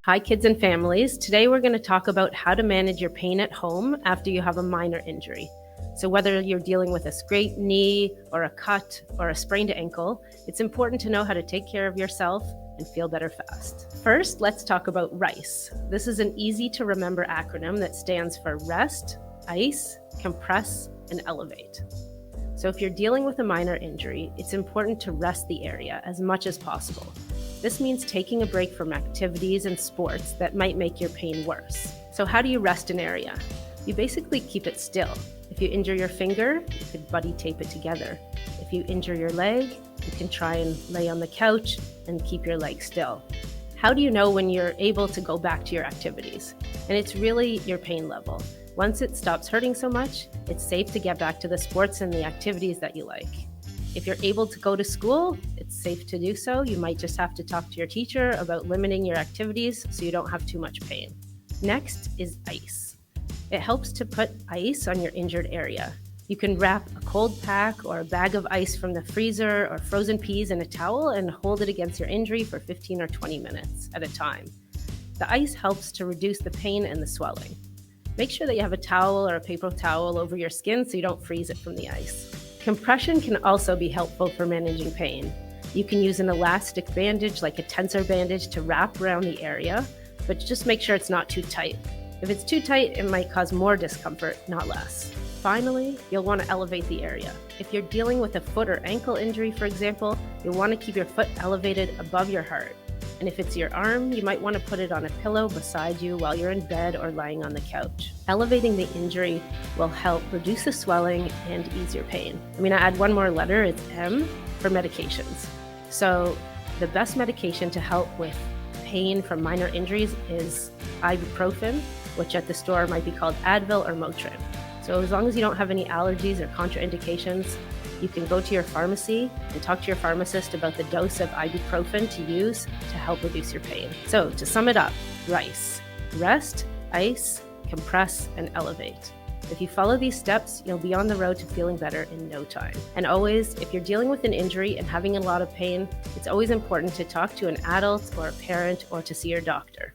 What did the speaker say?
Hi, kids and families. Today we're going to talk about how to manage your pain at home after you have a minor injury. So whether you're dealing with a scraped knee or a cut or a sprained ankle, it's important to know how to take care of yourself and feel better fast. First, let's talk about RICE. This is an easy to remember acronym that stands for rest, ice, compress, and elevate. So if you're dealing with a minor injury, it's important to rest the area as much as possible. This means taking a break from activities and sports that might make your pain worse. So how do you rest an area? You basically keep it still. If you injure your finger, you could buddy tape it together. If you injure your leg, you can try and lay on the couch and keep your leg still. How do you know when you're able to go back to your activities? And it's really your pain level. Once it stops hurting so much, it's safe to get back to the sports and the activities that you like. If you're able to go to school, it's safe to do so. You might just have to talk to your teacher about limiting your activities so you don't have too much pain. Next is ice. It helps to put ice on your injured area. You can wrap a cold pack or a bag of ice from the freezer or frozen peas in a towel and hold it against your injury for 15 or 20 minutes at a time. The ice helps to reduce the pain and the swelling. Make sure that you have a towel or a paper towel over your skin so you don't freeze it from the ice. Compression can also be helpful for managing pain. You can use an elastic bandage like a tensor bandage to wrap around the area, but just make sure it's not too tight. If it's too tight, it might cause more discomfort, not less. Finally, you'll want to elevate the area. If you're dealing with a foot or ankle injury, for example, you'll want to keep your foot elevated above your heart. And if it's your arm, you might want to put it on a pillow beside you while you're in bed or lying on the couch. Elevating the injury will help reduce the swelling and ease your pain. I'm going to add one more letter, it's M, for medications. So the best medication to help with pain from minor injuries is ibuprofen, which at the store might be called Advil or Motrin. So as long as you don't have any allergies or contraindications, you can go to your pharmacy and talk to your pharmacist about the dose of ibuprofen to use to help reduce your pain. So to sum it up, RICE: rest, ice, compress, and elevate. If you follow these steps, you'll be on the road to feeling better in no time. And always, if you're dealing with an injury and having a lot of pain, it's always important to talk to an adult or a parent or to see your doctor.